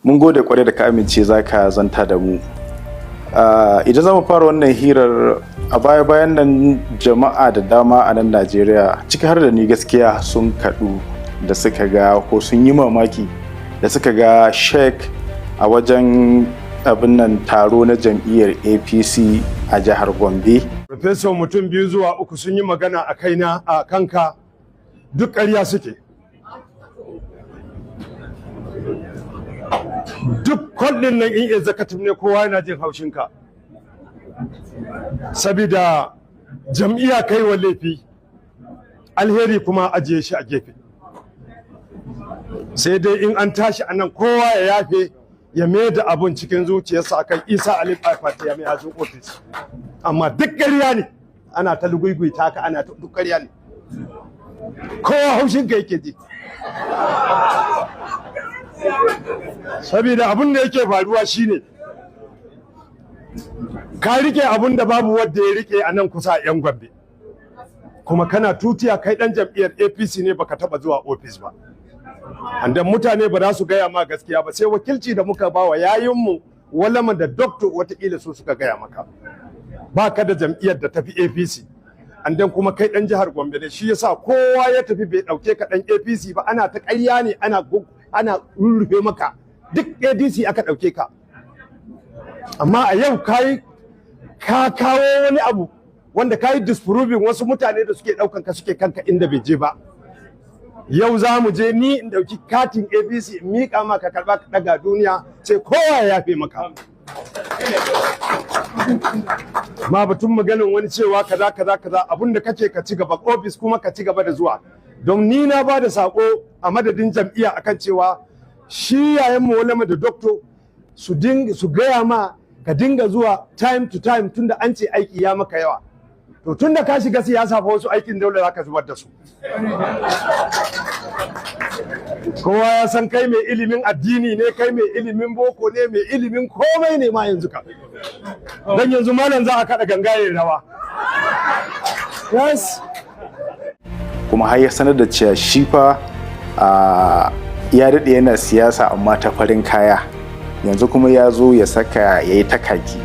mun gode kwarai da ka amince za ka zanta da mu. Idan za mu fara wannan hirar, a baya-bayan nan jama'a da dama a nan Najeriya, ciki har da ni gaskiya, sun kaɗu da suka ga ko sun yi mamaki da suka ga Sheikh a wajen abin nan taro na jam'iyyar APC a jihar Gombe. Professor mutum 2 zuwa 3 sun yi magana a kaina a kanka, duk ƙarya suke. Duk kwallin nan in executive ne kowa yana jin haushinka. Sabida jam'iyya kai wa laifi, alheri kuma ajiye shi a gefe. Sai dai in an tashi anan kowa ya yafe ya mai da abun cikin zuciyarsa akan Isa Ali Pantami ya mai hajjin ofis. Amma duk ƙarya ne, ana ta luguiguita ka, ana ta duk ƙarya ne. Kowa haushinka yake ji. Sabida abin da yake faruwa shine ka rike abin da babu wanda ya rike a nan kusa a 'yan Gombe, kuma kana tutiya kai dan jam'iyyar APC ne, baka taba zuwa ofis ba. Andan mutane ba za su gaya ma gaskiya ba, sai wakilci da muka ba wa yayinmu Walama da Dr. watakila su suka gaya maka. Ba ka da jam'iyyar da tafi APC, andan kuma kai dan jihar Gombe ne, shi yasa kowa ya tafi bai dauke ka dan APC ba, ana ta ƙarya ne, ana rurrufe maka, duk ADC aka dauke ka. Amma a yau ka kawo wani abu wanda ka yi disproving wasu mutane da suke daukan ka suke kanka inda bai je ba. Yau za mu je ni in dauki katin APC in miƙa maka, karba ka daga duniya, sai kowa ya yafe maka. Ma batun maganin wani cewa kaza abinda kake ka ci gaba, office kuma ka ci gaba da zuwa. Don ni na ba da sako a madadin jam'iyya akan cewa shi yayan mu Walama da Dr. su gaya ma ka dinga zuwa time to time, tunda an ce aiki ya maka yawa. To tunda ka shiga siyasa fa wasu aikin dole zaka zubar da su. Kowa ya san kai mai ilimin addini ne, kai mai ilimin boko ne, mai ilimin komai ne ma yanzu ka. Dan yanzu malam za a kada gangaye rawa. Yes. Kuma har ya sanar da cewa shi fa ya daɗe yana siyasa amma ta farin kaya, yanzu kuma ya zo ya saka ya yi takaki.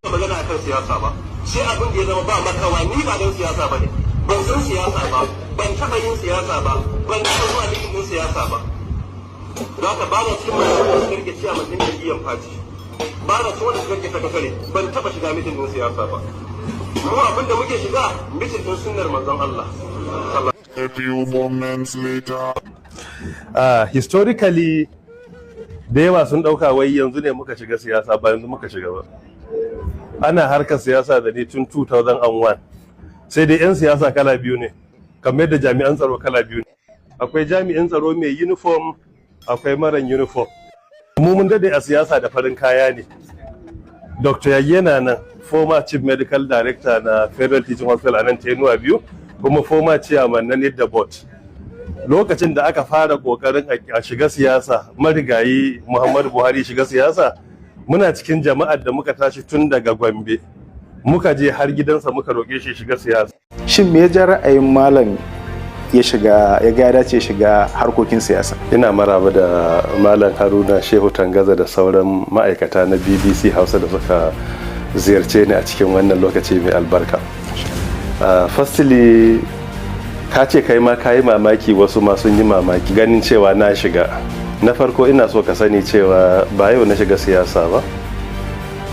Magana akan siyasa ba, sai abin da ya zama ba makawa, ni ba don siyasa ba ne, ban san siyasa ba, ban taɓa yin siyasa ba, ban taɓa zuwa likitin siyasa ba. Za ka ba da cikin masu da suka rike ciya mutum da iyan fati, ba da cikin wanda suka rike sakatare, ban taɓa shiga mitin din siyasa ba. Mu abin da muke shiga mitin din sunnar manzon Allah. A few moments later. Historically, da yawa sun ɗauka wai yanzu ne muka shiga siyasa, ba yanzu muka shiga ba. Ana harkar siyasa da ne tun 2001. Sai dai 'yan siyasa kala biyu ne, kamar da jami'an tsaro kala biyu ne. Akwai jami'in tsaro mai uniform, akwai maran uniform. Mu mun dade a siyasa da farin kaya ne. Dr. Yayyena nan, former chief medical director na Federal Teaching Hospital a nan Tenuwa biyu, kuma former chairman na NIDA board. Lokacin da aka fara kokarin a shiga siyasa, marigayi Muhammadu Buhari shiga siyasa, muna cikin jama'ar da muka tashi tun daga Gombe, muka je har gidansa muka roƙe shi shiga siyasa. Shin me ya ja ra'ayin malam ya ga dace shiga harkokin siyasa? Ina maraba da Malam Haruna Shehu Tangaza da sauran ma'aikata na BBC Hausa da suka ziyarce ni a cikin wannan lokaci mai albarka. Firstly, ka ce kai ma ka yi mamaki, wasu ma sun yi mamaki ganin cewa na shiga. Na farko ina so ka sani cewa ba yau na shiga siyasa ba.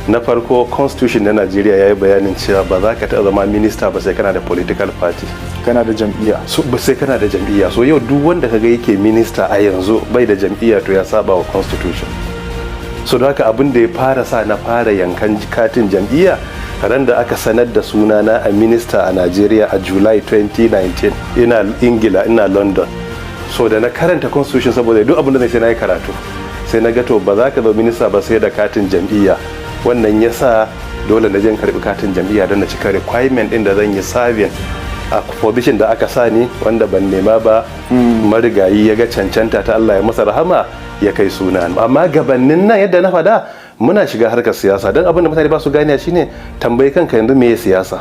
Na farko constitution na Najeriya ya yi bayanin cewa ba za ka taɓa zama minista ba sai kana da political party, kana da jam'iyya. So ba sai kana da jam'iyya. So yau duk wanda kaga yake minista a yanzu bai da jam'iyya, to ya saba wa constitution. So da haka abin da ya fara sa na fara yankan katin jam'iyya ran da aka sanar da sunana a minista a Najeriya a July 2019. Ina Ingila, ina London. So da na karanta constitution, saboda duk abin da sai na yi karatu, sai na ga to ba za ka zo minista ba sai da katin jam'iyya. Wannan ya sa dole na jan karbi katin jam'iyya don na cika requirement din da zan yi serving a position da aka sani, wanda ban nema ba. Marigayi ya ga cancanta ta, Allah ya masa rahama, ya kai suna. Amma gabanin nan yadda na fada, muna shiga harkar siyasa, don abin da mutane ba su gane shine tambayi kanka yanzu me siyasa.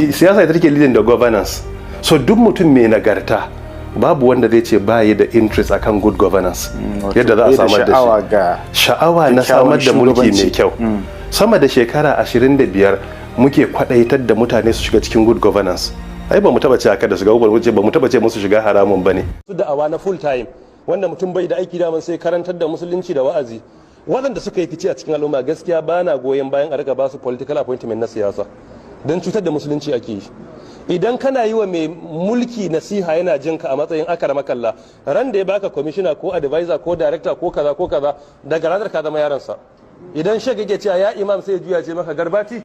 Siyasa ita take leading da governance. So duk mutum mai nagarta babu wanda zai ce bayi da interest akan good governance, yadda za a samar da shi sha'awa na samar da mulki mai kyau. Sama da shekara 25 muke kwadaitar da mutane su shiga cikin good governance. Ai ba mu taba ce haka da shiga ba mu taba ce musu shiga haramun bane. Da awa na full time wanda mutum bai da aiki daman sai karantar da musulunci da wa'azi, waɗanda suka yi fice a cikin al'umma gaskiya ba na goyon bayan a riga ba su political appointment na siyasa don cutar da musulunci ake yi. Idan kana yi wa mai mulki nasiha yana jin ka a matsayin akarama kalla, ran da ya baka commissioner ko advisor ko director ko kaza daga ranar ka zama yaransa. Idan shege ke cewa ya imam sai ya juya ce maka garbati.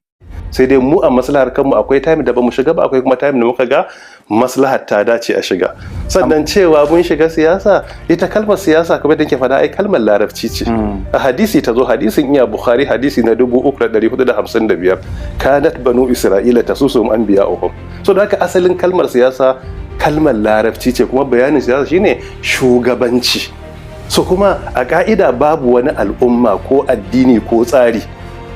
Sai dai mu a maslahar kanmu akwai time da ba mu shiga ba, akwai kuma time da muka ga maslahar ta dace a shiga. Sannan cewa mun shiga siyasa, ita kalmar siyasa kamar da ke faɗa ai kalmar larabci ce. A hadisi ta zo, hadisin iya Bukhari hadisi na 3455, kanat banu Isra'ila tasusum anbiya'uhum. So da haka asalin kalmar siyasa kalmar larabci ce, kuma bayanin siyasa shine shugabanci. So kuma a ka'ida babu wani al'umma ko addini ko tsari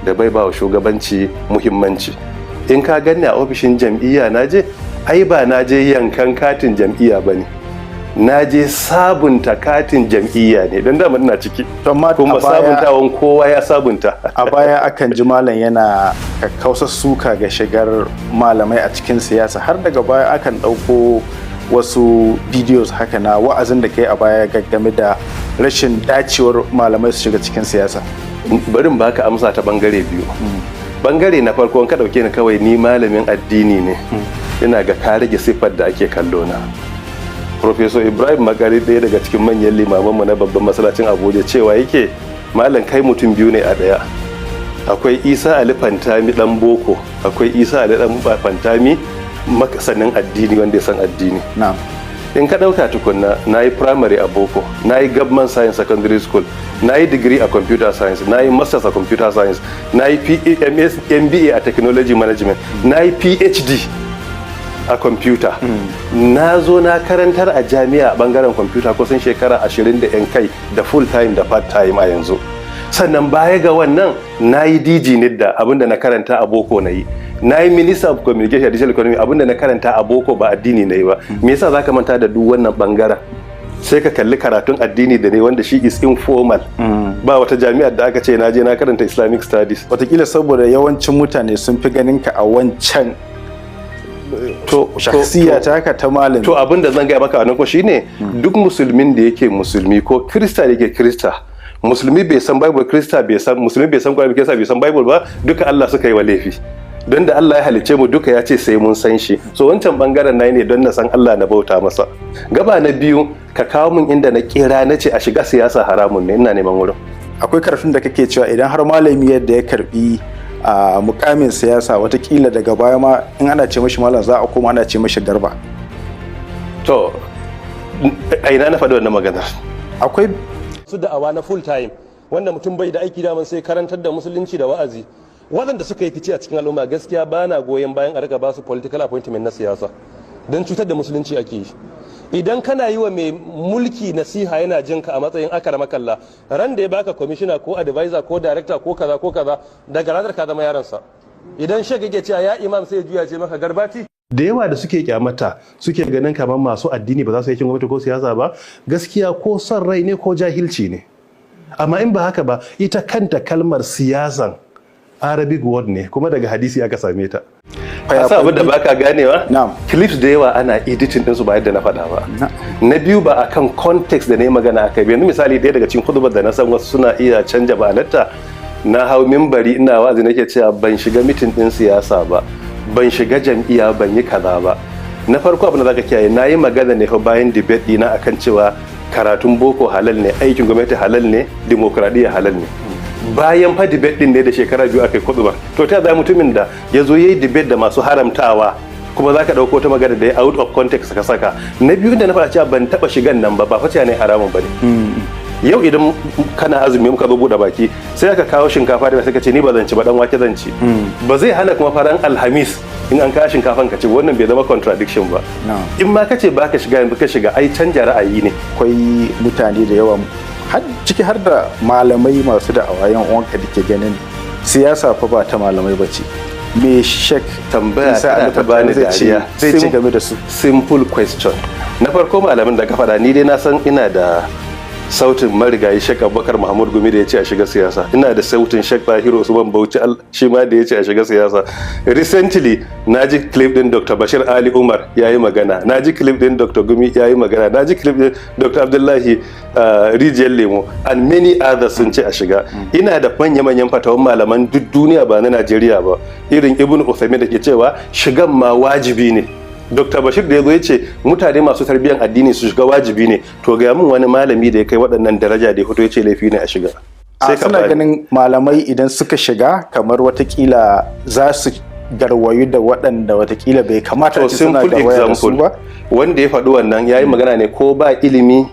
da bai ba wa shugabanci muhimmanci. In ka ganni a ofishin jam'iyya naje, ai ba naje yankan katin jam'iyya bane, naje sabunta katin jam'iyya ne, don dama ina ciki kuma sabuntawan kowa ya sabunta. A baya akan ji malam yana kakkausar suka ga shigar malamai a cikin siyasa, har daga baya akan ɗauko wasu videos haka na wa'azin da kai a baya game da rashin dacewar malamai su shiga cikin siyasa. Bari in baka amsa ta bangare biyu. Bangare na farko, in ka dauke ni kawai ni malamin addini ne, ina ga ka rage siffar da ake kallo na. Professor Ibrahim Makari, ɗaya daga cikin manyan limamanmu na babban masallacin Abuja, cewa yake malam kai mutum biyu ne a ɗaya. Akwai Isa Ali Pantami dan boko, akwai Isa Ali dan Pantami makasanin addini wanda ya san addini. In ka ɗauka tukunna, na yi primary a boko, na yi government science secondary school, na yi degree a computer science, na yi masters a computer science, na yi MBA a technology management, na yi PhD a computer. Na zo na karantar a jami'a a bangaren computer kusan shekara 20 da 'yan kai, da full time da part time a yanzu. Sannan baya ga wannan, na yi DG NIDDA, abinda na karanta a boko na yi. Na yi Minister of Communication and Digital Economy, abinda na karanta a boko ba addini na yi ba. Me yasa za ka manta da duk wannan bangaren? Sai ka kalli karatun addini da ne wanda shi is informal. Ba wata jami'ar da aka ce na je na karanta Islamic Studies. Wataƙila saboda yawancin mutane sun fi ganin ka a wancan shakhsiya ta haka ta malami. To abin da zan gaya maka wannan ko shine, duk musulmin da yake musulmi ko Kirista da yake Kirista, musulmi bai san Bible, Kirista bai san, musulmi bai san Qur'ani, Kirista bai san Bible ba, duka Allah suka yi wa laifi. Don da Allah ya halicce mu duka ya ce sai mun san shi. So wancan bangaren nayi ne don na san Allah na bauta masa. Gaba na biyu, ka kawo min inda na kira na ce a shiga siyasa haramun ne, ina neman wurin. Akwai karfin da kake cewa idan har malami yadda ya karbi a mukamin siyasa, watakila daga baya ma in ana ce mashi malam za a koma ana ce mashi garba. To a ina na faɗi wannan maganar? Akwai su da awa na full time wanda mutum bai da aiki daman sai karantar da musulunci da wa'azi, waɗanda suka yi fice a cikin al'umma gaskiya ba na goyon bayan a riga ba su political appointment na siyasa don cutar da musulunci ake yi. Idan kana yi wa mai mulki nasiha yana jin ka a matsayin akarama kalla, ran da ya baka commissioner ko advisor ko director ko kaza daga ranar ka zama yaransa. Idan shege ke cewa ya imam sai ya juya ce maka garbati. Da yawa da suke kyamata suke ganin kamar masu addini ba za su yi kin gwamnati ko siyasa ba, gaskiya ko son rai ne ko jahilci ne. Amma in ba haka ba, ita kanta kalmar siyasan Arabic word ne, kuma daga hadisi aka same ta. Asa abin da baka ganewa, clips da yawa ana editing ɗinsu ba yadda na faɗa ba. Na biyu ba akan context da na yi magana aka yi. Yanzu misali ɗaya daga cikin hudubar da na san wasu suna iya canja ma'anarta, na hau mimbari ina wazi nake cewa ban shiga mitin ɗin siyasa ba, ban shiga jam'iyya, ban yi kaza ba. Na farko abin da zaka kiyaye, na yi magana ne fa bayan debate ɗina akan cewa karatun boko halal ne, aikin gwamnati halal ne, dimokuraɗiyya halal ne. Bayan fa debate din ne da shekara biyu aka yi kudu ba, to ta zai mutumin da ya zo ya yi debate da masu haramtawa kuma za ka ɗauko ta magana da ya out of context ka saka. Na biyu da na faɗa cewa ban taɓa shigan nan ba fa ne haramun ba ne. Yau idan kana azumi muka zo buɗe baki sai aka kawo shinkafa da sai ka ce ni ba zan ci ba, dan wake zan ci. Ba zai hana kuma faran alhamis in an kawo shinkafan ka ci, wannan bai zama contradiction ba. In ma ka ce ba ka shiga yanzu ka shiga, ai canja ra'ayi ne. Akwai mutane da yawa ciki har da malamai masu da awayen uwanka da ke ganin siyasa fa ba ta malamai ba ce. me Sheikh tambaya Isa Ali ta bani Pantami dariya zai ce game da su. simple question. Na farko malamin da ka faɗa ni dai na san ina da sautin marigayi Sheikh Abubakar Mahmud Gumi da ya ce a shiga siyasa, ina da sautin Sheikh Tahiru Usman Bauchi shi ma da ya ce a shiga siyasa. Recently na ji clip din Dr. Bashir Ali Umar ya yi magana, na ji clip din Dr. Gumi ya yi magana, na ji clip din Dr. Abdullahi Rijiyar Lemo and many others sun ce a shiga. Ina da manya-manyan fatawan malaman duk duniya ba na Najeriya ba irin Ibn Uthaymeen da ke cewa shigan ma wajibi ne. Dr. Bashir da ya zo ya ce mutane masu tarbiyyar addini su shiga wajibi ne, to ga mun wani malami da ya kai waɗannan daraja da ya fito ya ce laifi ne a shiga. A suna ganin malamai idan suka shiga kamar watakila za su garwayu da waɗanda watakila bai kamata a ce suna garwaya da su ba. Wanda ya faɗi wannan ya yi magana ne ko ba ilimi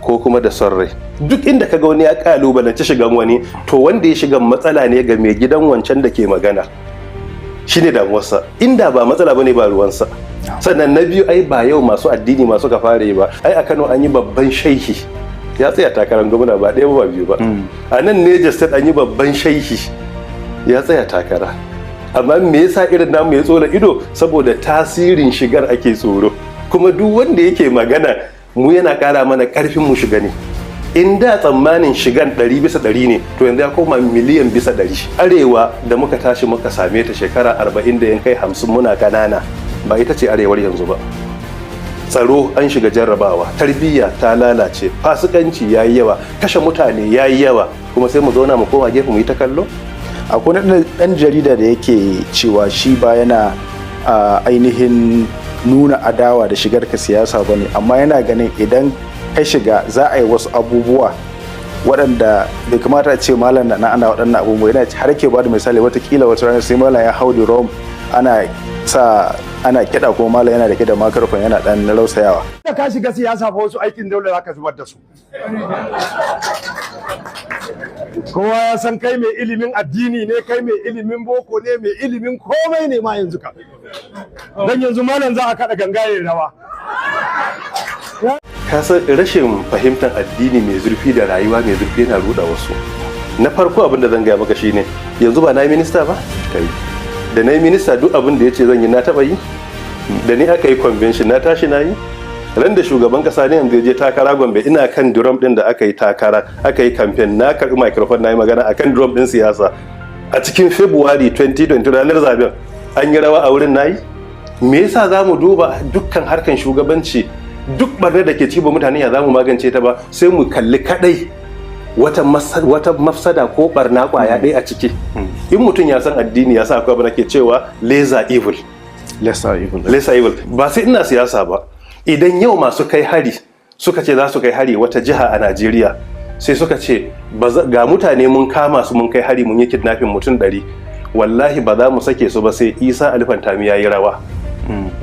ko kuma da son rai. Duk inda ka ga wani ya kalubalanci shigan wani, to wanda ya shiga matsala ne ga mai gidan wancan da ke magana, shine damuwarsa. Inda ba matsala bane ba ruwansa. Sannan na biyu, ai ba yau masu addini masu ka fare ba, ai a Kano an yi babban shaihi ya tsaya takarar gwamna ba ɗaya ba biyu ba. A nan Niger State an yi babban shaihi ya tsaya takara. Amma me yasa irin namu ya tsola ido? Saboda tasirin shigar ake tsoro, kuma duk wanda yake magana mu yana ƙara mana ƙarfin mu shiga ne. In da tsammanin shigan 100% ne, to yanzu ya koma miliyan bisa 100. Arewa da muka tashi muka same ta shekara 40 da yankai 50 muna ƙanana, ba ita ce arewar yanzu ba. Tsaro an shiga jarrabawa, tarbiyya ta lalace, fasikanci ya yi yawa, kashe mutane ya yi yawa, kuma sai mu zauna mu koma gefe mu yi ta kallo. Akwai ɗan jarida da yake cewa shi ba yana ainihin nuna adawa da shigar ka siyasa ba ne, amma yana ganin idan ka shiga za a yi wasu abubuwa waɗanda bai kamata a ce malam na ana waɗannan abubuwa. Yana har ke ba da misali, watakila wata rana sai malam ya hau da rom ana kiɗa ko malam yana da kiɗa makarfan yana ɗan rausayawa. Da ka shiga siyasa fa wasu aikin dole za ka zubar da su. Kowa ya san kai mai ilimin addini ne, kai mai ilimin boko ne, mai ilimin komai ne ma yanzu ka. Dan yanzu malam za a kaɗa gangaye rawa. Ka san rashin fahimtar addini mai zurfi da rayuwa mai zurfi yana ruɗa wasu. Na farko abin da zan gaya maka shine, yanzu ba na yi minista ba? Kai. Da na yi minista duk abin da ya ce zan yi na taɓa yi, da ni aka yi convention na tashi na yi. Ran da shugaban kasa ne yanzu ya je takara Gombe, ina kan drum din da aka yi takara, aka yi campaign, na karɓi microphone na yi magana akan drum din siyasa a cikin February 2020 ranar zaben. An yi rawa a wurin na yi. Me yasa za mu duba dukkan harkan shugabanci, duk barnar da ke cibo mutane ya za mu magance ta ba, sai mu kalli kadai wata mafsada ko barna kwaya ɗaya a ciki. In mutum ya san addini ya sa akwai abin da ke cewa lesser evil. Ba sai ina siyasa ba. Idan yau masu kai hari suka ce za su kai hari wata jiha a Najeriya, sai suka ce ga mutane mun kama su mun kai hari mun yi kidnapping mutum 100, wallahi ba za mu sake su ba sai Isa Ali Pantami ya yi rawa.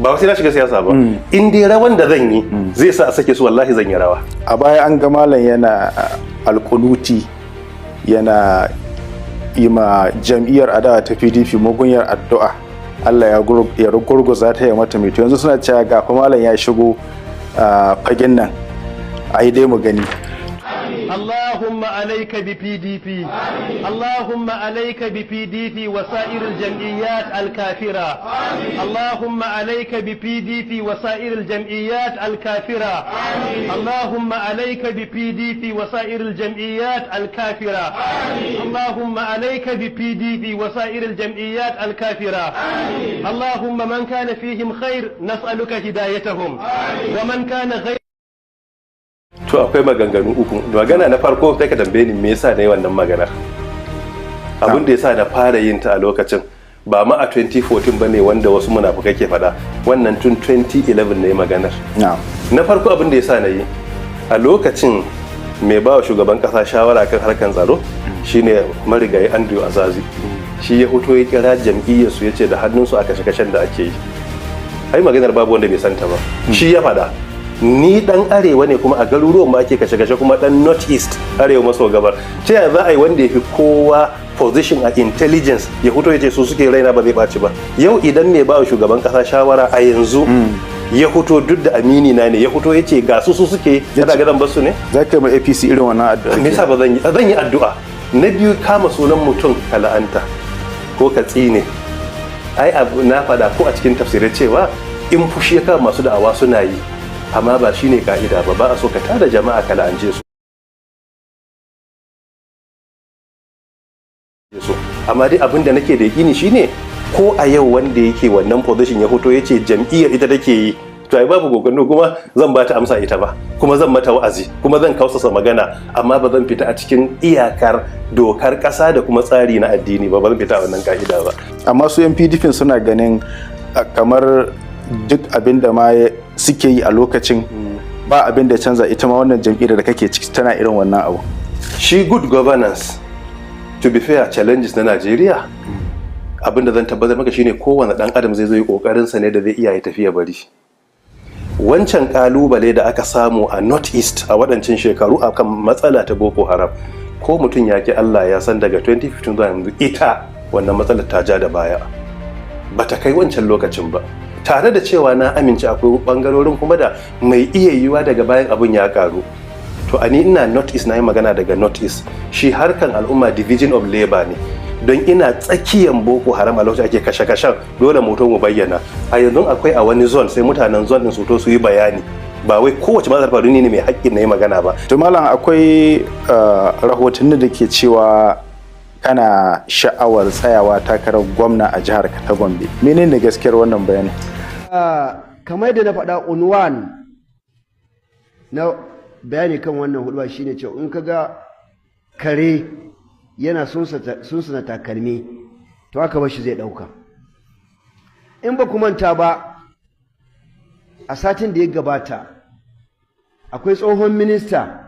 Ba sai na shiga siyasa ba. In dai rawan da zan yi zai sa a sake su, wallahi zan yi rawa. A baya an ga malam yana alkunuti, yana yi ma jam'iyyar adawa ta PDP mugunyar addu'a, Allah ya gurguza ta ya mata mito. Yanzu suna cewa ga malam ya shigo fagen nan, a yi dai mu gani. اللهم عليك بPDP اللهم عليك بPDP وسائر الجمعيات الكافرة اللهم عليك بPDP وسائر الجمعيات الكافرة اللهم عليك بPDP وسائر الجمعيات الكافرة اللهم عليك بPDP وسائر الجمعيات الكافرة اللهم من كان فيهم خير نسألك هدايتهم ومن كان غير. To akwai maganganu uku. Magana na farko sai ka tambaye ni me yasa nayi wannan maganar. Abin da yasa na fara yin ta a lokacin ba ma a 2014 bane wanda wasu munafukai ke faɗa. Wannan tun 2011 ne maganar. Na farko abin da yasa nayi a lokacin mai ba wa shugaban kasa shawara kan harkan tsaro shine marigayi Andrew Azazi. Shi ya fito ya kira jam'iyyar su yace da hannunsu a kashe-kashen da ake yi. Ai maganar babu wanda bai santa ba. Shi ya faɗa. Ni dan arewa ne kuma a garuruwan ma ake kashe-kashe, kuma dan north east arewa maso gabar. Ta yaya za a yi wanda ya fi kowa position a intelligence ya fito ya ce su suke raina ba zai ɓaci ba? Yau idan mai ba wa shugaban kasa shawara a yanzu ya fito duk da amini na ne ya fito ya ce ga su suke yana ga zan basu ne? Za ka yi ma APC irin wannan addu'a? Me yasa ba zan yi addu'a? Na biyu, kama sunan mutum ka la'anta ko ka tsine ai abu na faɗa ko a cikin tafsirai cewa in fushi ya kama masu da'awa suna yi, amma ba shine ka'ida ba, ba a so ka tada jama'a ka la'ance su. Amma dai abin da nake da yakini shine ko a yau wanda yake wannan position ya fito yace jam'iyyar ita take yi, to ai babu gogondo kuma zan ba ta amsa ita ba, kuma zan mata wa'azi, kuma zan kausasa magana, amma ba zan fita a cikin iyakar dokar kasa da kuma tsari na addini ba, ba zan fita wannan ka'ida ba. Amma su yan PDP suna ganin kamar duk abin da ma suke yi a lokacin ba abin da canza, ita ma wannan jam'iyyar da kake ciki tana irin wannan abu. Shi good governance, to be fair, challenges na Najeriya, abin da zan tabbatar maka shine kowane dan adam zai zo yi kokarin sa ne da zai iya ya tafiya bari. Wancan kalubale da aka samu a North East a waɗancan shekaru akan matsala ta Boko Haram, ko mutum ya ki Allah ya san daga 2015 zuwa yanzu ita wannan matsalar ta ja da baya, bata kai wancan lokacin ba. Tare da cewa na amince akwai bangarorin kuma da mai iya yiwuwa daga bayan abun ya karu. To ani ina North East, na yi magana daga North East, shi harkan al'umma division of labor ne, don ina tsakiyan Boko Haram a lokacin ake kashe-kashen, dole mutum mu bayyana. A yanzu akwai a wani zone, sai mutanen zone din su to su yi bayani, ba wai kowace mazar faru ne mai haƙƙin na yi magana ba. To malam, akwai rahotanni da ke cewa kana sha'awar tsayawa takarar gwamna a jihar ta Gombe. Menene gaskiyar wannan bayani? Kamar da na faɗa, unwan na bayani kan wannan hudu shine cewa in kaga kare yana sunsuna takalmi, to aka bashi zai ɗauka. In ba ku manta ba, a satin da ya gabata akwai tsohon minista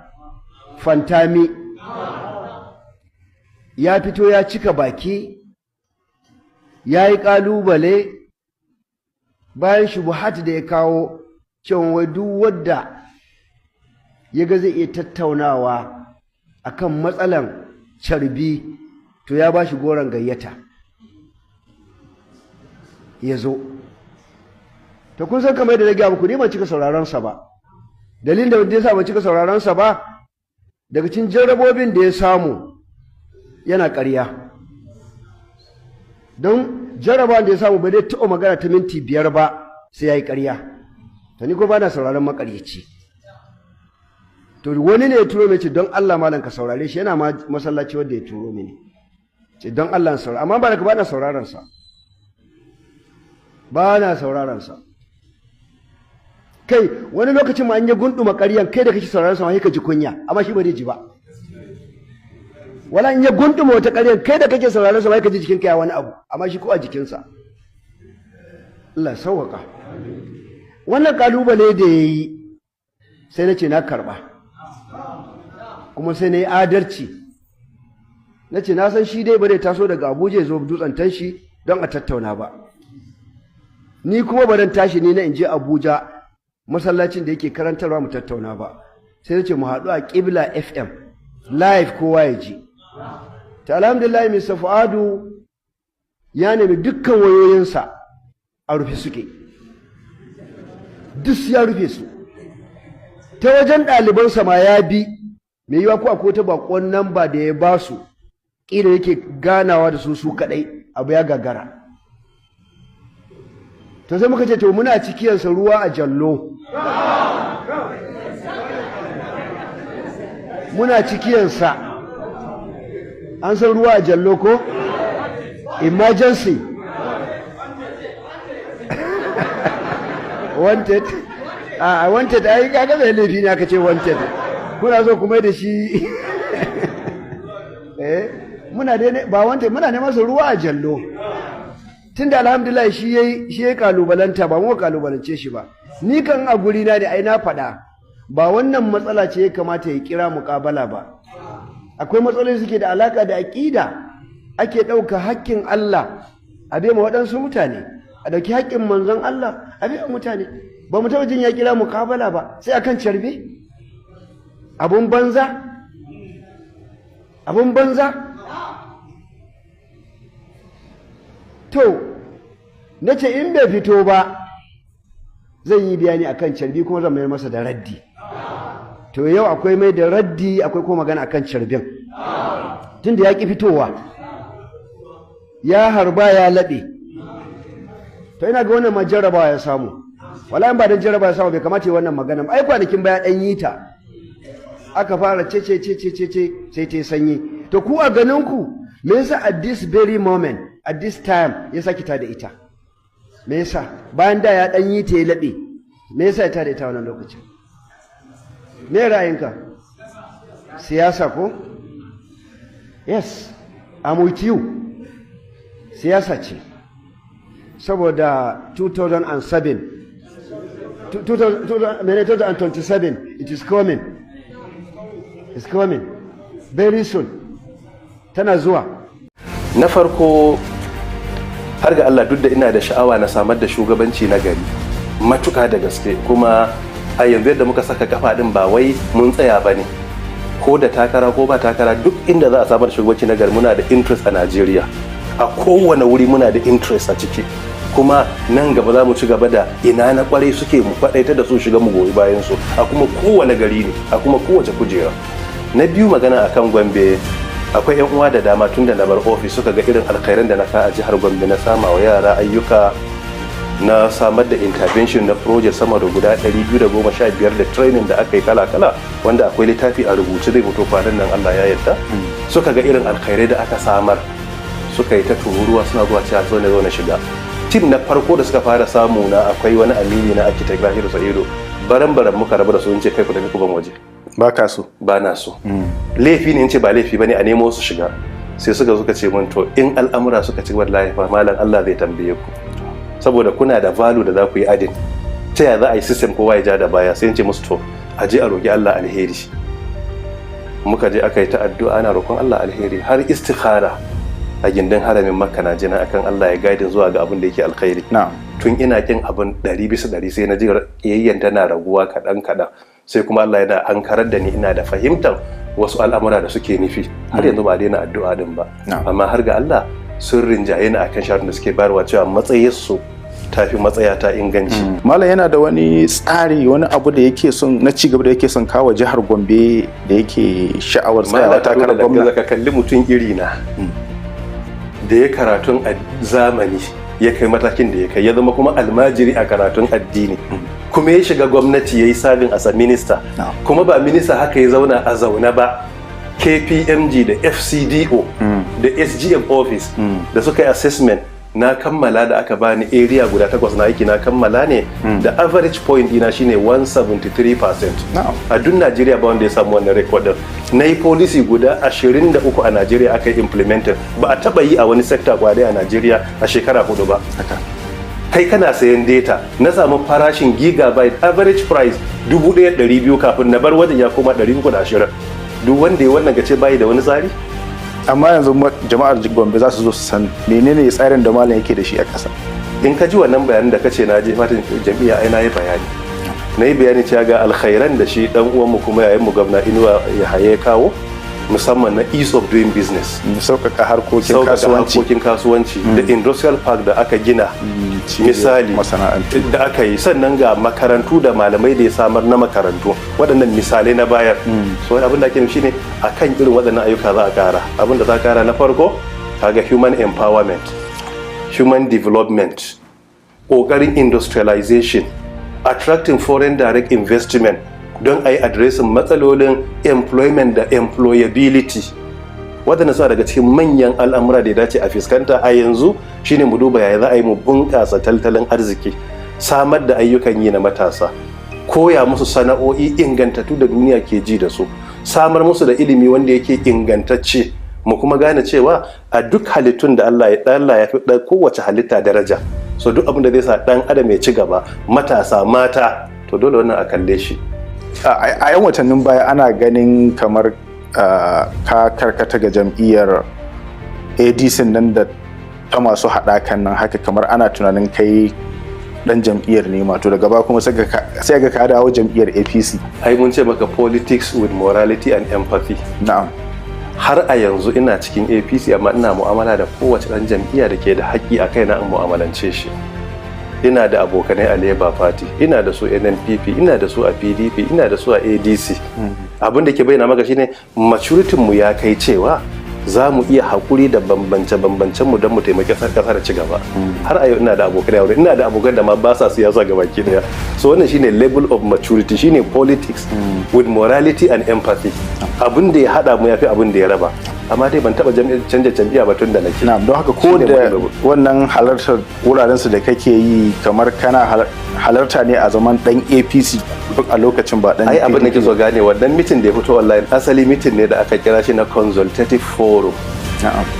Pantami ya fito ya cika baki, ya yi ƙalubale bayan shubuhat da ya kawo cewa wai duk wadda ya ga zai iya tattaunawa akan matsalan carbi, to ya ba shi goron gayyata ya zo. Ta kun san kamar yadda na gaya muku, ni ban cika sauraronsa ba. Dalilin da ya sa ban cika sauraronsa ba, daga cikin jarrabobin da ya samu yana ƙarya. Don jarrabawan da ya samu ba zai taɓa magana ta minti 5 ba sai ya yi ƙarya. Ta ni ko ba na sauraron maƙaryaci. To wani ne ya turo mai ce don Allah malam ka saurare shi, yana ma masallaci wanda ya turo mini. Ce don Allah saurare, amma ba na sauraron sa. Ba na sauraron sa. Kai wani lokacin ma an yi gunduma ƙaryan, kai da kake sauraron sa ma ka ji kunya, amma shi ba zai ji ba. Wala in ya gunduma wata ƙaryan, kai da kake sauraron sa ma ka ji jikin ka ya wani abu, amma shi ko a jikinsa. Allah sauwaka. Wannan kalubale da yayi sai na ce na karba. Kuma sai na yi adalci, na ce na san shi dai ba zai taso daga Abuja ya zo dutsen tanshi don a tattauna ba, ni kuma ba dan tashi ni na in je Abuja masallacin da yake karantarwa mu tattauna ba. Sai na ce mu haɗu a Qibla FM live, kowa ya ji. Ta alhamdulillah, Mr. Fuadu ya nemi dukkan wayoyinsa a rufe suke, duk ya rufe su. Ta wajen ɗalibansa ma ya bi, mai yiwa ko akwai ta bakon namba da ya ba su, ƙila yake ganawa da su kaɗai, abu ya gagara. To sai muka ce to muna cikiyarsa ruwa a jallo, muna cikiyarsa, an san ruwa a jallo ko? Emergency wanted, wanted ai kaga mai laifi ne aka ce wanted. Kuna so kuma da shi muna neman su ruwa a jallo. Tunda alhamdulillah shi yayi kalubalanta, ba mu kalubalance shi ba. Ni kan a guri na da ai na faɗa, ba wannan matsala ce ya kamata ya kira muƙabala ba. Akwai matsaloli suke da alaka da aqida, ake ɗauka haƙƙin Allah a bai ma waɗansu mutane, a ɗauki haƙƙin manzon Allah a bai ma mutane. Ba mu taɓa jin ya kira muƙabala ba, sai akan carbe. Abun banza? Abun banza? To, na ce in bai fito ba, zan yi bayani akan carbi kuma zan mayar masa da raddi. To yau akwai mai da raddi, akwai kuma magana akan carbin. Tunda ya ƙi fitowa, ya harba ya laɓe, to ina ga wannan ma jarrabawa ya samu. Wallahi ba dan jarrabawa ya samu bai kamata yi wannan magana. Ai kwanakin baya dan yi ta. Aka fara ce sai ta sanyi. To ku a ganin ku me yasa at this very moment at this time ya saki ta da ita? Me yasa bayan da ya dan yi ta ya labe? Me yasa ya ta da ita wannan lokacin? Me ra'ayinka? Siyasa ko? Yes, I'm with you. Siyasa ce. Saboda 2027 it is coming. It's coming very soon. Tana zuwa. Na farko har ga Allah duk da ina da sha'awa na samar da shugabanci na gari matuka da gaske, kuma a yanzu yadda muka saka kafa din ba wai mun tsaya bane, ko da takara ko ba takara duk inda za a samar da shugabanci na gari muna da interest a Najeriya, a kowane wuri muna da interest a ciki, kuma nan gaba za mu ci gaba da ina na kwarai suke mu faɗaita da su shiga mu goyi bayan su a kuma kowane gari ne a kuma kowace kujera. Na biyu magana akan Gombe, akwai yan uwa da dama tun da na bar ofis suka ga irin alkhairan da na ka a jihar Gombe na sama wa yara ayyuka, na samar da intervention na project sama da guda 215 da training da aka yi kala-kala wanda akwai littafi a rubuce zai fito kwanan nan Allah ya yarda. Suka ga irin alkhairai da aka samar, suka yi ta tururuwa suna zuwa cewa zo na shiga. Tim na farko da suka fara samu na akwai wani amini na architect Rahiru Sa'ido, baran muka rabu da su in ce kai ku tafi ku ban waje. Ba ka so? Ba na so. Laifi ne in ce ba laifi bane a nemo su shiga. Sai suka ce mun to in al'amura suka ci wallahi fa malam Allah zai tambaye ku. Saboda kuna da value da za ku yi adin. Ta ya za a yi system kowa ya ja da baya, sai in ce musu to a je a roki Allah alheri. Muka je aka yi ta addu'a ana roƙon Allah alheri har istikhara a gindin haramin Makka na jina akan Allah ya gaidin zuwa ga abin da yake alkhairi. Tun ina kin abin 100% sai na ji yayyan tana raguwa kaɗan. Sai kuma Allah yana ankarar da ni ina da fahimtar wasu al'amura da suke nufi. Har yanzu ba daina addu'a din ba. Amma har ga Allah sun rinjaye ni akan shawarar da suke bayarwa cewa matsayinsu tafi matsaya ta inganci. Malam yana da wani tsari, wani abu da yake son na cigaba da yake son kawo jihar Gombe da yake sha'awar tsayawa takarar gwamna. Ka kalli mutum iri na da ya karatun a zamani ya kai matakin da ya kai, ya zama kuma almajiri a karatun addini, kuma ya shiga gwamnati ya yi sabin as a minista, kuma ba minista haka ya zauna a zaune ba. KPMG da FCDO da SGM office da suka yi assessment na kammala da aka bani area guda 8 na aiki na kammala ne da average point dina shine 173%. A duk Najeriya ba wanda ya samu wannan record din. Na yi policy guda 23 a Najeriya aka yi implemented, ba a taba yi a wani sector kwade a Najeriya a shekara 4 ba. Kai kana sayan data, na samu farashin gigabyte average price 1200 kafin na bar wajen ya koma 320. Duk wanda ya wannan gace bayi da wani tsari. Amma yanzu jama'ar Gombe za su zo su san menene tsarin da malam yake da shi a ƙasa. In ka ji wannan bayanin da kace na je fatan jami'a ai na yi bayani. Na yi bayani cewa ga alkhairan da shi dan uwanmu kuma yayin mu gwamna Inuwa ya haye kawo, musamman na ease of doing business, sauƙaƙa harkokin kasuwanci da industrial park da aka gina misali masana'antu da aka yi, sannan ga makarantu da malamai da ya samar na makarantu. Waɗannan misalai na bayar. So abin da ake nufi shine akan irin waɗannan ayyuka za a ƙara. Abin da za a ƙara na farko kaga human empowerment, human development, ƙoƙarin industrialization, attracting foreign direct investment don a yi adresin matsalolin employment da employability. Waɗanda suna daga cikin manyan al'amura da ya dace a fuskanta a yanzu shine mu duba yaya za a yi mu bunƙasa tattalin arziki, samar da ayyukan yi na matasa, koya musu sana'o'i ingantattu da duniya ke ji da su, samar musu da ilimi wanda yake ingantacce, mu kuma gane cewa a duk halittun da Allah ya fi kowace halitta daraja. So duk abin da zai sa ɗan adam ya ci gaba, matasa, mata, to dole wannan a kalle shi. A yan watannin baya ana ganin kamar ka karkata ga jam'iyyar ADC nan da ta masu haɗakan nan, haka kamar ana tunanin kai dan jam'iyyar ne to daga ba kuma sai ga ka dawo jam'iyyar APC. Ai mun ce maka politics with morality and empathy. Na'am. Har a yanzu ina cikin APC amma ina mu'amala da kowace dan jam'iyya da ke da haƙƙi a kaina in mu'amalance shi. Ina da abokanai a Labour Party, ina da su NNPP, ina da su a PDP, ina da su a ADC. Abin da ke bayyana maka shine maturity mu ya kai cewa za mu iya haƙuri da bambance-bambancen mu don mu taimaki ƙasar ci gaba. Har a yau ina da abokan aure, ina da abokan da ma ba sa siyasa gabaki daya. So wannan shine level of maturity, shine politics with morality and empathy. Abin da ya hada mu yafi abin da ya raba. Amma dai ban taba canja jam'iyya ba tun da nake. Na'am, don haka ko da wannan halartar wuraren su da kake yi kamar kana halarta ne a zaman dan APC duk a lokacin ba dan. Ai abin da ke so gane wannan mitin da ya fito online asali mitin ne da aka kira shi na consultative forum.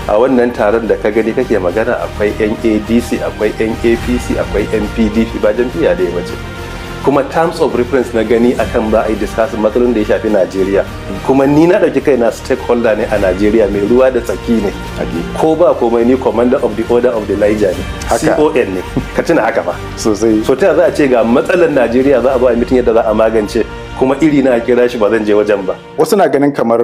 A wannan taron da ka gani kake magana akwai yan ADC, akwai yan APC, akwai yan PDP, ba jam'iyya da ya bace. Kuma terms of reference na gani akan ba a yi discussing matsalolin da ya shafi Najeriya. Kuma ni na ɗauki kaina stakeholder ne a Najeriya, mai ruwa da tsaki ne. Ko ba komai ni commander of the order of the Niger ne. CON ne. Ka tuna haka ba. Sosai. So ta za a ce ga matsalar Najeriya za a zo a mitin yadda za a magance, kuma iri na kira shi ba zan je wajen ba. Wasu na ganin kamar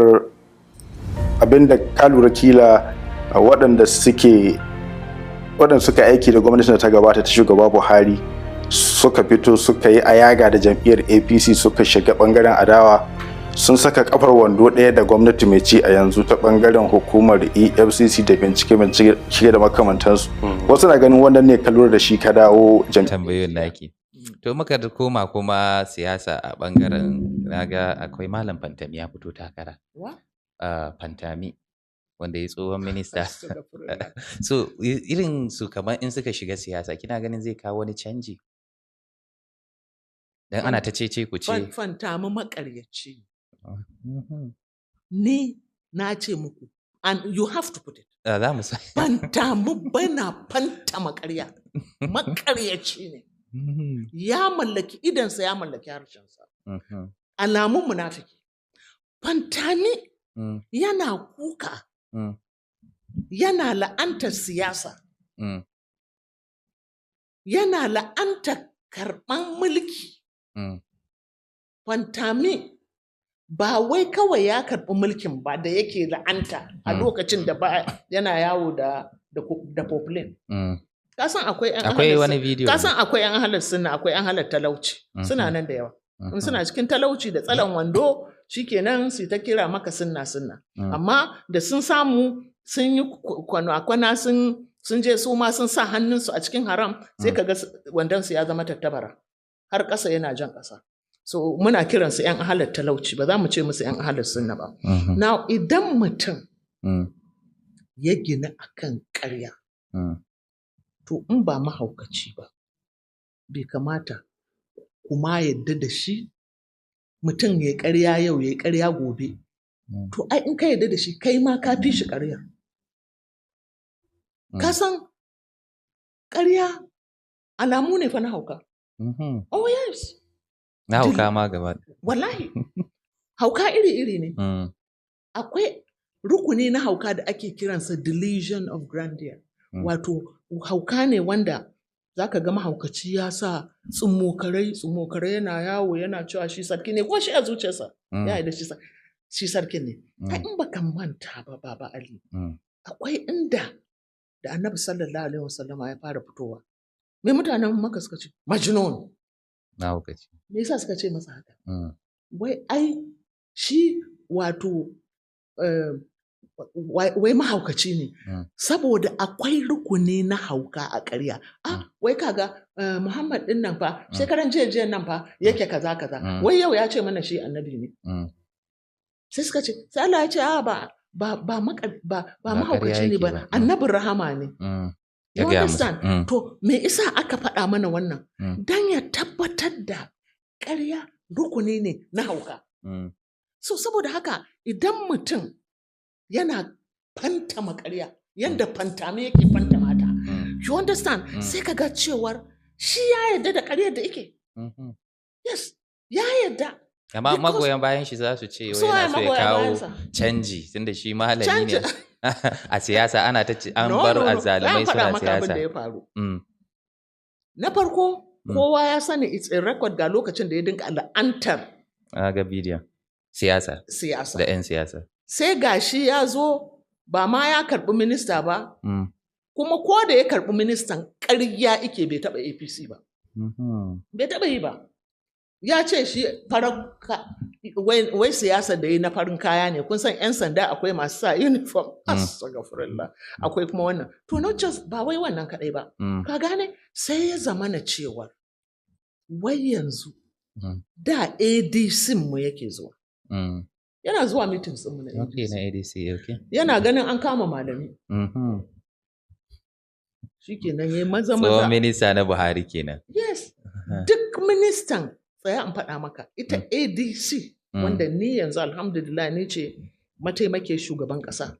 abinda ka lura kila waɗanda suka aiki da gwamnatin da ta gabata ta shugaba Buhari suka fito suka yi ayaga da jam'iyyar APC suka shiga bangaren adawa, sun saka kafar wando ɗaya da gwamnati mai ci a yanzu ta bangaren hukumar EFCC da bincike da makamantansu. Wasu na ganin wannan ne ka lura da shi ka dawo tambayoyin naki. To muka koma kuma siyasa a bangaren, naga akwai Malam Pantami ya fito takara. Pantami wanda ya tsohon minista. So irin su kamar in suka shiga siyasa kina ganin zai kawo wani canji? Dan ana ta ce ku ce. Pantami makaryaci. Ni na ce muku, and you have to put it. Za mu sa. Pantami bana fanta makarya. Makaryaci ne. Ya mallaki idansa, ya mallaki harshensa. Alamun munafiki. Pantami yana kuka. Yana la'antar siyasa. Yana la'antar karɓan mulki. Pantami ba wai kawai ya karɓi mulkin ba da yake la'anta a lokacin da ba yana yawo da poplin. Kasan akwai wani bidiyo. Kasan akwai yan halar sunna, akwai yan halar talauci. Suna nan da yawa. In suna cikin talauci da tsalan wando shikenan su ta kira maka sunna. Amma da sun samu sun yi kwana sun je su ma sun sa hannunsu a cikin haram, sai ka ga wandonsu ya zama tattabara har ƙasa yana jan ƙasa. So muna kiransu 'yan ahalar talauci, ba za mu ce musu 'yan ahalar sunna ba. Now idan mutum ya gina akan ƙarya, to in ba mahaukaci ba, bai kamata kuma yadda da shi mutum ya yi ƙarya yau ya yi ƙarya gobe. To ai in ka yadda da shi kai ma ka fi shi ƙarya. Ka san ƙarya alamu ne fa na hauka. Oh yes. Na hauka ma gaba. Wallahi. Hauka iri-iri ne. Akwai rukuni na hauka da ake kiransa delusion of grandeur. Wato hauka ne wanda za ka ga mahaukaci ya sa tsummokarai yana yawo yana cewa shi sarki ne, ko shi a zuciyarsa ya yi da shi sarki ne. Ta in ba kan manta ba Baba Ali, akwai inda da Annabi sallallahu alaihi wasallama ya fara fitowa. Me mutanen Makka suka ce? Majnun. Na haukaci. Me yasa suka ce masa haka? Wai ai shi wato wai mahaukaci ne, saboda akwai rukuni na hauka a ƙarya. Wai kaga Muhammad ɗin nan fa shekaran jiya nan fa yake kaza. Wai yau ya ce mana shi annabi ne. Sai suka ce, sai Allah ya ce ba mahaukaci ne ba, annabin rahama ne. You understand? To me isa aka faɗa mana wannan? Dan ya tabbatar da ƙarya rukuni ne na hauka. So saboda haka idan mutum yana fantama ƙarya yadda Pantami yake fantama ta, you understand? Sai ka ga cewar shi ya yarda da ƙaryar da yake. Yes, ya yarda. Amma magoyan bayan shi za su ce yana so ya kawo canji, tunda shi malami ne a siyasa, ana ta an bar azzalumai suna siyasa. Na farko kowa ya sani it's a record ga lokacin da ya dinga la'antar. Ga bidiyon siyasa da 'yan siyasa. Sai gashi ya zo ba ma ya karɓi minista ba, kuma ko da ya karɓi ministan ƙarya ike bai taɓa APC ba. Bai taɓa yi ba. ya ce shi wai siyasa da yi na farin kaya ne, kun san 'yan sanda akwai masu sa uniform, astagfirullah, akwai kuma wannan, to not just ba wai wannan kadai ba, ka gane, sai ya zama na cewa wai yanzu da ADC mu yake zuwa, yana zuwa meetings mu na ADC, yana ganin an kama malami, shi kenan ya yi maza. Tsohon minista na Buhari kenan. Yes, duk ministan tsaya in faɗa maka, ita ADC wanda ni yanzu alhamdulillah ni ce mataimake shugaban ƙasa.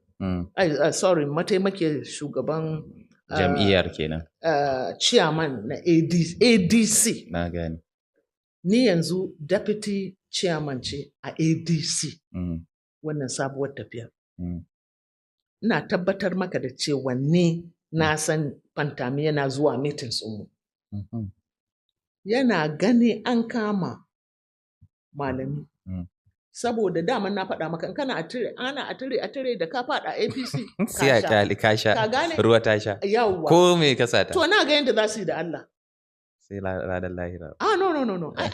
Sorry, mataimake shugaban jam'iyyar kenan. Chairman na ADC. Na gani. Ni yanzu deputy chairman ce a ADC. Wannan sabuwar tafiyar. Ina tabbatar maka da cewa ni na san Pantami yana zuwa meetings mu. Yana gani an kama malami. Saboda daman na faɗa maka in kana a tire da ka faɗa APC sai a kyali ka sha ruwa ta sha. Yawwa. Ko me ka sata? To na ga yadda za su yi da Allah. Sai ranar lahira. No. Ai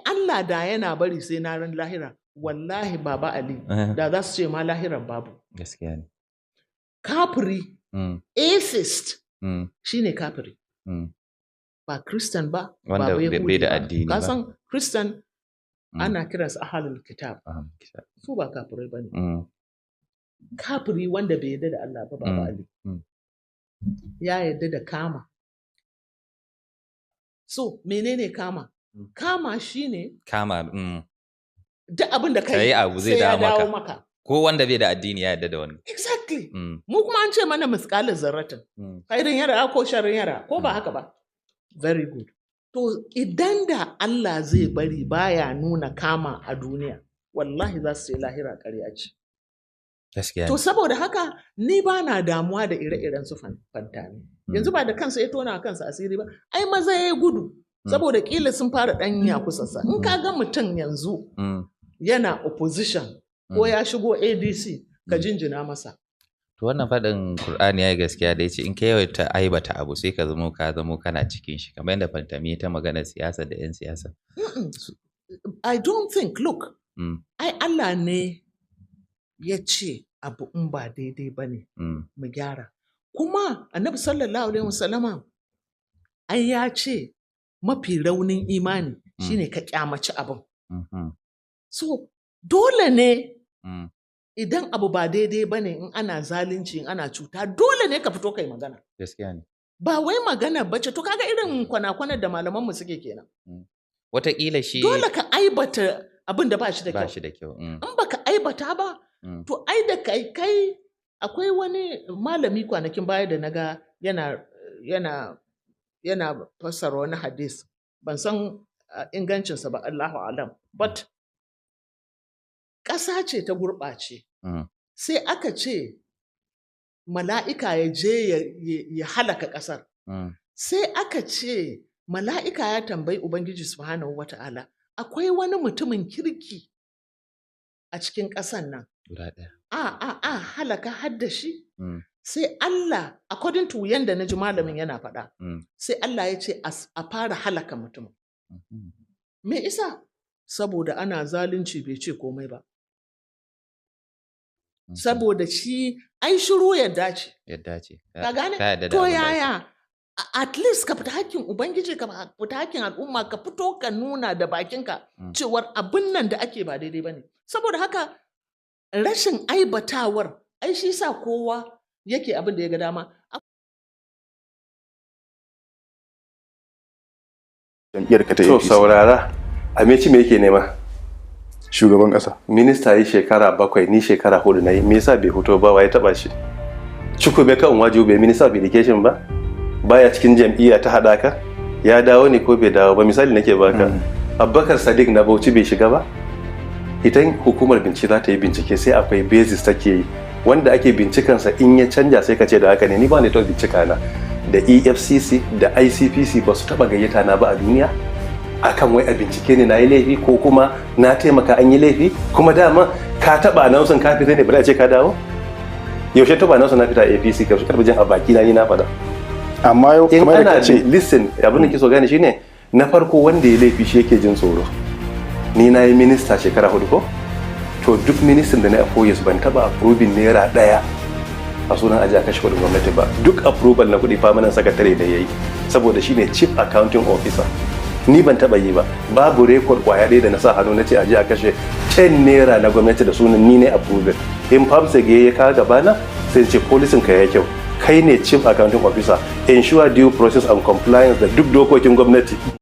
Allah da yana bari sai na ran lahira. Wallahi Baba Ali da za su ce ma lahiran babu. Gaskiya ne. Kafiri, atheist, shine kafiri. Ba Christian ba, wanda bai da addini ba. Kasan Christian ana kiransa ahalul kitab. Su ba kafirai ba ne. Kafiri wanda bai yarda da Allah ba, Baba Ali. Ya yarda da kama. So, menene kama? Kama shine kama. Duk abin da kai abu zai dawo maka. Ko wanda bai da addini ya yarda da wani. Exactly. Mu kuma an ce mana misƙalin zarratin. Khairin yara ko sharrin yara, ko ba haka ba? Very good. To idan da Allah zai bari baya nuna kama a duniya, wallahi za su ce lahira ƙarya ce. Gaskiya. To saboda haka ni ba na damuwa da ire-iren su Pantami. Yanzu ba da kansa ya tona kansa asiri ba, ai maza ya gudu. Saboda kila sun fara ɗanya kusassa. In ka ga mutum yanzu yana opposition ko ya shigo ADC, ka jinjina masa. To wannan faɗin Kur'ani ya yi gaskiya da ya ce in ka yawaita aibata abu sai ka zamo kana cikin shi, kamar yadda Pantami ta magana siyasa da 'yan siyasa. I don't think, look, ai Allah ne ya ce abu in ba daidai ba ne mu gyara. Kuma Annabi sallallahu alaihi wasallama ai ya ce mafi raunin imani shine ka kyamaci abin. So dole ne idan abu ba daidai ba ne, in ana zalunci, in ana cuta, dole ne ka fito kai magana. Gaskiya ne. Ba wai magana bace, to kaga irin kwana-kwanar da malamanmu suke kenan. Wataƙila shi dole ka aibata abin da ba shi da kyau. Ba shi da kyau. In baka aibata ba, to ai da kai akwai wani malami kwanakin baya da naga yana fassara wani hadis, ban san ingancinsa ba, Allahu alam, but ƙasa ce ta gurɓace. Sai aka ce mala'ika ya je ya halaka ƙasar. Sai aka ce mala'ika ya tambayi Ubangiji Subhanahu wa ta'ala, akwai wani mutumin kirki a cikin ƙasan nan. Halaka hadda shi? Sai Allah, according to yanda na ji malamin yana faɗa, sai Allah ya ce a fara halaka mutumin. Me isa? Saboda ana zalunci bai ce komai ba. Saboda shi ai shiru yadda ce. Yadda ce. Ka gane? To yaya? At least ka fita hakkin Ubangiji, ka fita hakkin al'umma, ka fito ka nuna da bakinka cewar abin nan da ake ba daidai ba ne. Saboda haka rashin aibatawar, ai shi sa kowa yake abin da ya ga dama. Jam'iyyar ka ta To APC. saurara, Ameci me yake nema? Shugaban ƙasa. Minista yi shekara 7, ni shekara 4 na yi, me yasa bai fito ba, waye taba shi? Chukwu kan waju bai Minister of Education ba? Baya cikin jam'iyya ta haɗaka? Ya dawo ne ko bai dawo ba? Misali nake baka. Abubakar Sadiq na Bauchi bai shiga ba? Idan hukumar bincike za ta yi bincike sai akwai basis take yi. Wanda ake bincikansa in ya canja sai ka ce da haka ne, ni ba ne ta bincika na. Da EFCC da ICPC ba su taɓa gayyata na ba a duniya? Akan wai a bincike ne na yi laifi ko kuma na taimaka an yi laifi, kuma dama ka taba announcing ka fita ne bari a ce ka dawo? Yaushe taba announcing na fita APC ka karbi jin a baki na ni na faɗa. Amma yau in kamar da ana kace listen abin da ke so gane shine na farko wanda ya laifi shi yake jin tsoro. Ni na yi minista shekara 4 ko? To duk ministan da na appoint ban taba approving naira 1 a sunan aji a kashe kudin gwamnati ba. Duk approval na kudi permanent secretary da yayi saboda shine chief accounting officer. Ni ban taba yi ba. Babu record kwaya ɗaya da na sa hannu na ce aji a kashe 10 naira na gwamnati da sunan ni ne approval. In famsage ya kawo gabana sai ce policing ka ya kyau. Kai ne chief accounting officer, ensure due process and compliance da duk dokokin gwamnati.